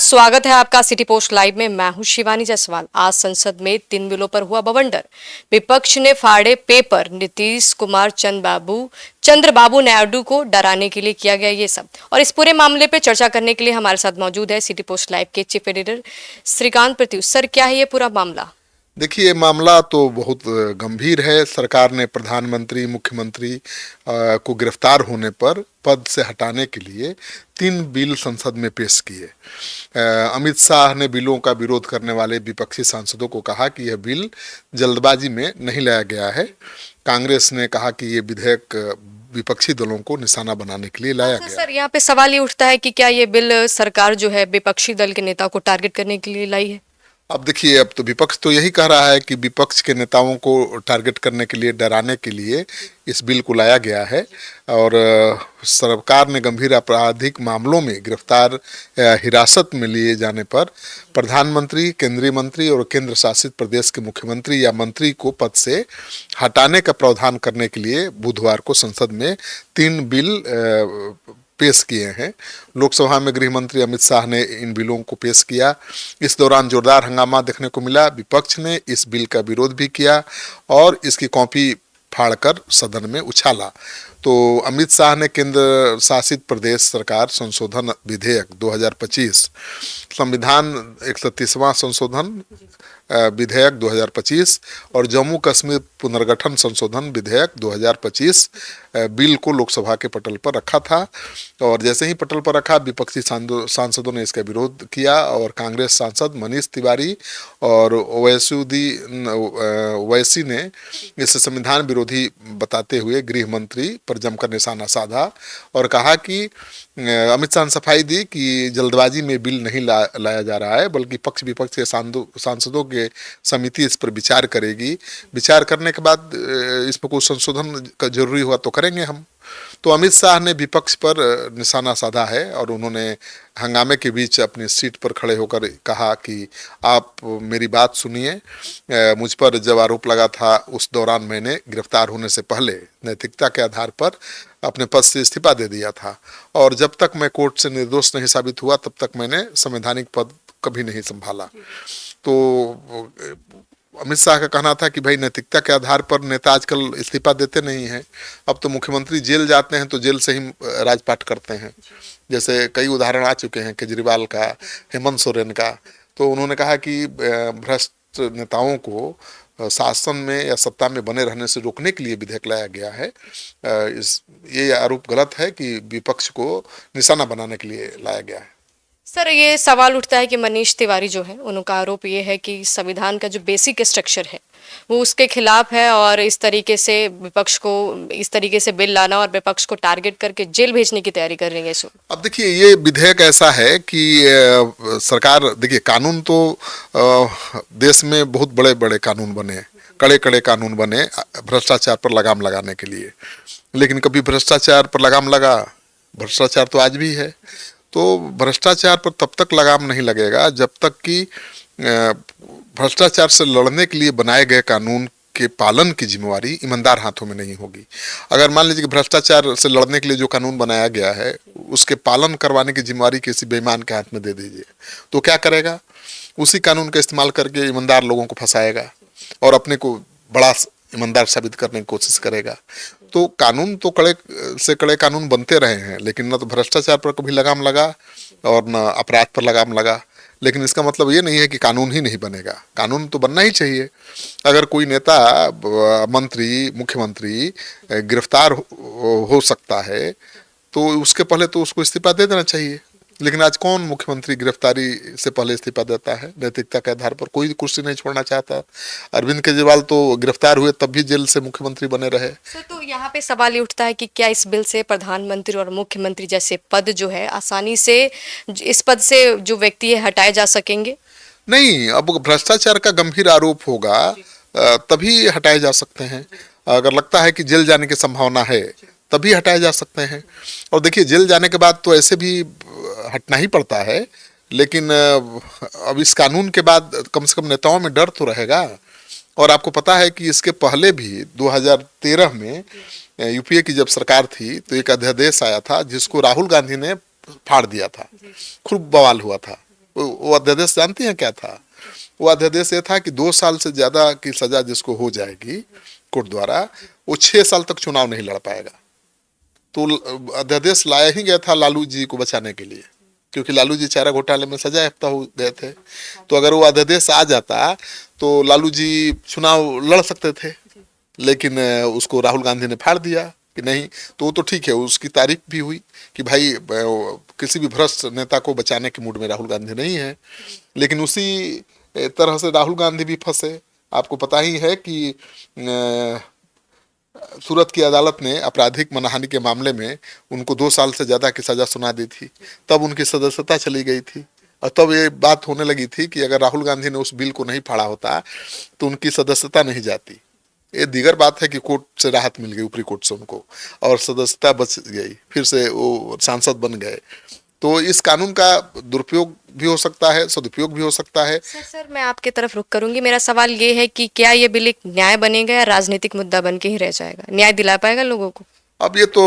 स्वागत है आपका सिटी पोस्ट लाइव में। मैं हूं शिवानी जायसवाल। आज संसद में 3 बिलों पर हुआ बवंडर। विपक्ष ने फाड़े पेपर। नीतीश कुमार चंद्रबाबू नायडू को डराने के लिए किया गया ये सब। और इस पूरे मामले पे चर्चा करने के लिए हमारे साथ मौजूद है सिटी पोस्ट लाइव के chief editor Shrikant Pratyush. Sir, क्या है ये पूरा मामला? देखिए, मामला तो बहुत गंभीर है। सरकार ने प्रधानमंत्री, मुख्यमंत्री को गिरफ्तार होने पर पद से हटाने के लिए 3 बिल संसद में पेश किए। अमित शाह ने बिलों का विरोध करने वाले विपक्षी सांसदों को कहा कि यह बिल जल्दबाजी में नहीं लाया गया है। कांग्रेस ने कहा कि ये विधेयक विपक्षी दलों को निशाना बनाने के लिए लाया गया। सर, यहाँ पे सवाल ये उठता है कि क्या ये बिल सरकार जो है विपक्षी दल के नेता को टारगेट करने के लिए लाई है? अब देखिए, अब तो विपक्ष तो यही कह रहा है कि विपक्ष के नेताओं को टारगेट करने के लिए, डराने के लिए इस बिल को लाया गया है। और सरकार ने गंभीर आपराधिक मामलों में गिरफ्तार हिरासत में लिए जाने पर प्रधानमंत्री, केंद्रीय मंत्री और केंद्र शासित प्रदेश के मुख्यमंत्री या मंत्री को पद से हटाने का प्रावधान करने के लिए बुधवार को संसद में 3 बिल पेश किए हैं। लोकसभा में गृह मंत्री अमित शाह ने इन बिलों को पेश किया। इस दौरान जोरदार हंगामा देखने को मिला। विपक्ष ने इस बिल का विरोध भी किया और इसकी कॉपी फाड़कर सदन में उछाला। तो अमित शाह ने केंद्र शासित प्रदेश सरकार संशोधन विधेयक 2025, संविधान 130वां संशोधन विधेयक 2025 और जम्मू कश्मीर पुनर्गठन संशोधन विधेयक 2025 बिल को लोकसभा के पटल पर रखा था। और जैसे ही पटल पर रखा, विपक्षी सांसदों ने इसका विरोध किया और कांग्रेस सांसद मनीष तिवारी और ओवैसी ने इसे संविधान विरोधी बताते हुए गृह मंत्री पर जमकर निशाना साधा और कहा कि अमित शाह ने सफाई दी कि जल्दबाजी में बिल नहीं लाया जा रहा है, बल्कि पक्ष विपक्ष के सांसदों के समिति इस पर विचार करेगी। विचार करने के बाद इसमें कोई संशोधन का जरूरी हुआ तो करेंगे हम। तो अमित शाह ने विपक्ष पर निशाना साधा है और उन्होंने हंगामे के बीच अपनी सीट पर खड़े होकर कहा कि आप मेरी बात सुनिए। मुझ पर जब आरोप लगा था उस दौरान मैंने गिरफ्तार होने से पहले नैतिकता के आधार पर अपने पद से इस्तीफा दे दिया था और जब तक मैं कोर्ट से निर्दोष नहीं साबित हुआ तब तक मैंने संवैधानिक पद कभी नहीं संभाला। तो अमित शाह का कहना था कि भाई, नैतिकता के आधार पर नेता आजकल इस्तीफा देते नहीं हैं। अब तो मुख्यमंत्री जेल जाते हैं तो जेल से ही राजपाट करते हैं। जैसे कई उदाहरण आ चुके हैं, केजरीवाल का, हेमंत सोरेन का। तो उन्होंने कहा कि भ्रष्ट नेताओं को शासन में या सत्ता में बने रहने से रोकने के लिए विधेयक लाया गया है। ये आरोप गलत है कि विपक्ष को निशाना बनाने के लिए लाया गया है। सर, ये सवाल उठता है कि मनीष तिवारी जो है, उनका आरोप ये है कि संविधान का जो बेसिक स्ट्रक्चर है वो उसके खिलाफ है और इस तरीके से विपक्ष को इस तरीके से बिल लाना और विपक्ष को टारगेट करके जेल भेजने की तैयारी कर रही है। इसको अब देखिए, ये विधेयक ऐसा है कि सरकार, देखिए, कानून तो देश में बहुत बड़े बड़े कानून बने, कड़े कड़े कानून बने भ्रष्टाचार पर लगाम लगाने के लिए, लेकिन कभी भ्रष्टाचार पर लगाम लगा? भ्रष्टाचार तो आज भी है। तो भ्रष्टाचार पर तब तक लगाम नहीं लगेगा जब तक कि भ्रष्टाचार से लड़ने के लिए बनाए गए कानून के पालन की जिम्मेवारी ईमानदार हाथों में नहीं होगी। अगर मान लीजिए कि भ्रष्टाचार से लड़ने के लिए जो कानून बनाया गया है उसके पालन करवाने की जिम्मेवारी किसी बेईमान के हाथ में दे दीजिए, तो क्या करेगा? उसी कानून का इस्तेमाल करके ईमानदार लोगों को फंसाएगा और अपने को बड़ा ईमानदार साबित करने की कोशिश करेगा। तो कानून तो कड़े से कड़े कानून बनते रहे हैं, लेकिन न तो भ्रष्टाचार पर कभी लगाम लगा और न अपराध पर लगाम लगा। लेकिन इसका मतलब ये नहीं है कि कानून ही नहीं बनेगा। कानून तो बनना ही चाहिए। अगर कोई नेता, मंत्री, मुख्यमंत्री गिरफ्तार हो सकता है तो उसके पहले तो उसको इस्तीफा दे देना चाहिए। लेकिन आज कौन मुख्यमंत्री गिरफ्तारी से पहले इस्तीफा देता है? नैतिकता के आधार पर कोई कुर्सी नहीं छोड़ना चाहता। अरविंद केजरीवाल तो गिरफ्तार हुए तब भी जेल से मुख्यमंत्री बने रहे। तो यहाँ पे सवाल ये उठता है कि क्या इस बिल से प्रधानमंत्री और मुख्यमंत्री जैसे पद जो है आसानी से इस पद से जो व्यक्ति है हटाए जा सकेंगे? नहीं, अब भ्रष्टाचार का गंभीर आरोप होगा तभी हटाए जा सकते हैं। अगर लगता है कि जेल जाने की संभावना है तभी हटाए जा सकते हैं। और देखिए, जेल जाने के बाद तो ऐसे भी हटना ही पड़ता है, लेकिन अब इस कानून के बाद कम से कम नेताओं में डर तो रहेगा। और आपको पता है कि इसके पहले भी 2013 में यूपीए की जब सरकार थी तो एक अध्यादेश आया था जिसको राहुल गांधी ने फाड़ दिया था। खूब बवाल हुआ था वो अध्यादेश जानती हैं क्या था? वो अध्यादेश ये था कि 2 साल से ज्यादा की सजा जिसको हो जाएगी कोर्ट द्वारा, वो 6 साल तक चुनाव नहीं लड़ पाएगा। तो अध्यादेश लाया ही गया था लालू जी को बचाने के लिए, क्योंकि लालू जी चारा घोटाले में सजा याफ्ता हो गए थे। तो अगर वो अध्यादेश आ जाता तो लालू जी चुनाव लड़ सकते थे, लेकिन उसको राहुल गांधी ने फाड़ दिया कि नहीं। तो वो तो ठीक है, उसकी तारीफ भी हुई कि भाई किसी भी भ्रष्ट नेता को बचाने के मूड में राहुल गांधी नहीं है। लेकिन उसी तरह से राहुल गांधी भी फंसे। आपको पता ही है कि सूरत की अदालत ने आपराधिक मानहानि के मामले में उनको 2 साल से ज्यादा की सजा सुना दी थी, तब उनकी सदस्यता चली गई थी। और तब ये बात होने लगी थी कि अगर राहुल गांधी ने उस बिल को नहीं फाड़ा होता तो उनकी सदस्यता नहीं जाती। ये दीगर बात है कि कोर्ट से राहत मिल गई, ऊपरी कोर्ट से उनको, और सदस्यता बच गई, फिर से वो सांसद बन गए। तो इस कानून का दुरुपयोग भी हो सकता है, सदुपयोग भी हो सकता है। सर मैं आपके तरफ रुख करूंगी। मेरा सवाल ये है कि क्या ये बिल एक न्याय बनेगा या राजनीतिक मुद्दा बन के ही रह जाएगा? न्याय दिला पाएगा लोगों को? अब ये तो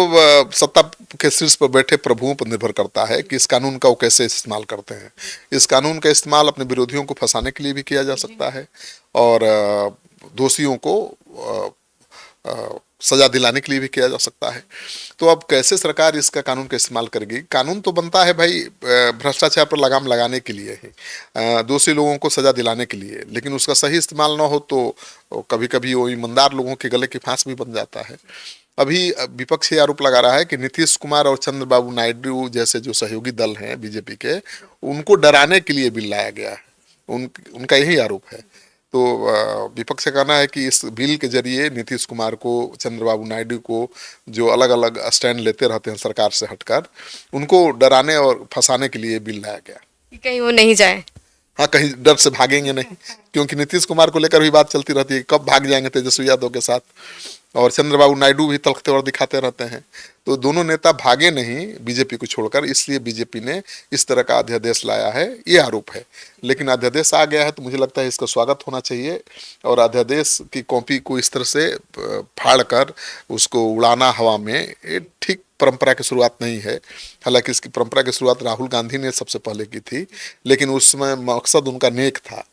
सत्ता के शीर्ष पर बैठे प्रभुओं पर निर्भर करता है कि इस कानून का वो कैसे इस्तेमाल करते हैं। इस कानून का इस्तेमाल अपने विरोधियों को फंसाने के लिए भी किया जा सकता है, और दोषियों को सजा दिलाने के लिए भी किया जा सकता है। तो अब कैसे सरकार इसका कानून का इस्तेमाल करेगी? कानून तो बनता है भाई भ्रष्टाचार पर लगाम लगाने के लिए ही, दोषी लोगों को सजा दिलाने के लिए, लेकिन उसका सही इस्तेमाल ना हो तो कभी कभी वो ईमानदार लोगों के गले की फांस भी बन जाता है। अभी विपक्ष ये आरोप लगा रहा है कि नीतीश कुमार और चंद्रबाबू नायडू जैसे जो सहयोगी दल हैं बीजेपी के, उनको डराने के लिए बिल लाया गया है। उनका यही आरोप है। तो विपक्ष का कहना है कि इस बिल के जरिए नीतीश कुमार को, चंद्रबाबू नायडू को, जो अलग अलग स्टैंड लेते रहते हैं सरकार से हटकर, उनको डराने और फंसाने के लिए बिल लाया गया। कहीं वो नहीं जाए। हाँ, कहीं डर से भागेंगे नहीं, क्योंकि नीतीश कुमार को लेकर भी बात चलती रहती है कब भाग जाएंगे तेजस्वी यादव के साथ, और चंद्रबाबू नायडू भी तलखते और दिखाते रहते हैं। तो दोनों नेता भागे नहीं बीजेपी को छोड़कर, इसलिए बीजेपी ने इस तरह का अध्यादेश लाया है, ये आरोप है। लेकिन अध्यादेश आ गया है तो मुझे लगता है इसका स्वागत होना चाहिए, और अध्यादेश की कॉपी को इस तरह से फाड़ कर उसको उड़ाना हवा में, ये ठीक परंपरा की शुरुआत नहीं है। हालांकि इसकी परंपरा की शुरुआत राहुल गांधी ने सबसे पहले की थी, लेकिन उस समय मकसद उनका नेक था।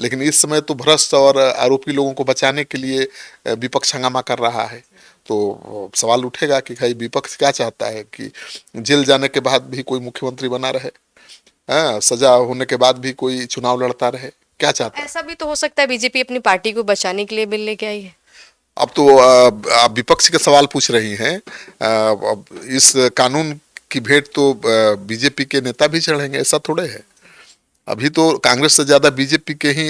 लेकिन इस समय तो भ्रष्ट और आरोपी लोगों को बचाने के लिए विपक्ष हंगामा कर रहा है। तो सवाल उठेगा कि भाई विपक्ष क्या चाहता है कि जेल जाने के बाद भी कोई मुख्यमंत्री बना रहे, सजा होने के बाद भी कोई चुनाव लड़ता रहे, क्या चाहता है? ऐसा भी तो हो सकता है बीजेपी अपनी पार्टी को बचाने के लिए बिल लेके आई है। अब तो आप विपक्ष के सवाल पूछ रही हैं। अब इस कानून की भेंट तो बीजेपी के नेता भी चढ़ेंगे, ऐसा थोड़े है। अभी तो कांग्रेस से ज्यादा बीजेपी के ही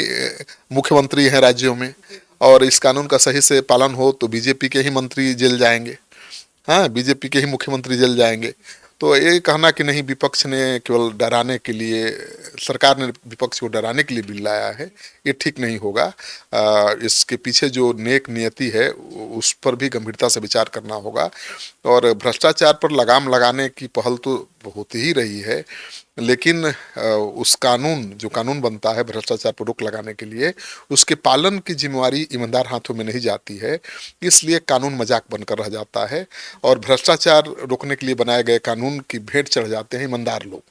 मुख्यमंत्री हैं राज्यों में, और इस कानून का सही से पालन हो तो बीजेपी के ही मंत्री जेल जाएंगे, हाँ, बीजेपी के ही मुख्यमंत्री जेल जाएंगे। तो ये कहना कि नहीं विपक्ष ने केवल डराने के लिए, सरकार ने विपक्ष को डराने के लिए बिल लाया है, ये ठीक नहीं होगा। इसके पीछे जो नेक नियति है उस पर भी गंभीरता से विचार करना होगा। और भ्रष्टाचार पर लगाम लगाने की पहल तो होती ही रही है, लेकिन उस जो कानून बनता है भ्रष्टाचार पर रोक लगाने के लिए, उसके पालन की जिम्मेवारी ईमानदार हाथों में नहीं जाती है, इसलिए कानून मजाक बनकर रह जाता है। और भ्रष्टाचार रोकने के लिए बनाए गए कानून की भेंट चढ़ जाते हैं ईमानदार लोग,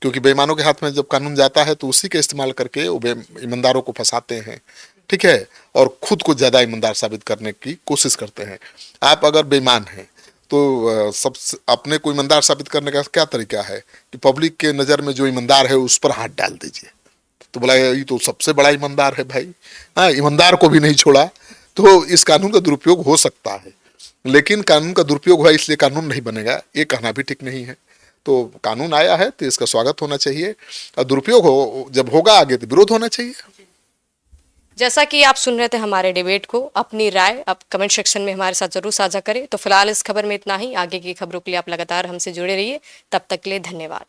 क्योंकि बेईमानों के हाथ में जब कानून जाता है तो उसी के इस्तेमाल करके वो ईमानदारों को फंसाते हैं, ठीक है, और खुद को ज्यादा ईमानदार साबित करने की कोशिश करते हैं। आप अगर बेईमान हैं तो सब अपने को ईमानदार साबित करने का क्या तरीका है कि पब्लिक के नज़र में जो ईमानदार है उस पर हाथ डाल दीजिए। तो बोला ये तो सबसे बड़ा ईमानदार है भाई, हाँ, ईमानदार को भी नहीं छोड़ा। तो इस कानून का दुरुपयोग हो सकता है, लेकिन कानून का दुरुपयोग हुआ इसलिए कानून नहीं बनेगा, ये कहना भी ठीक नहीं है। तो कानून आया है तो इसका स्वागत होना चाहिए, और दुरुपयोग जब होगा आगे तो विरोध होना चाहिए। जैसा कि आप सुन रहे थे हमारे डिबेट को, अपनी राय आप कमेंट सेक्शन में हमारे साथ जरूर साझा करें। तो फिलहाल इस खबर में इतना ही। आगे की खबरों के लिए आप लगातार हमसे जुड़े रहिए। तब तक के लिए धन्यवाद।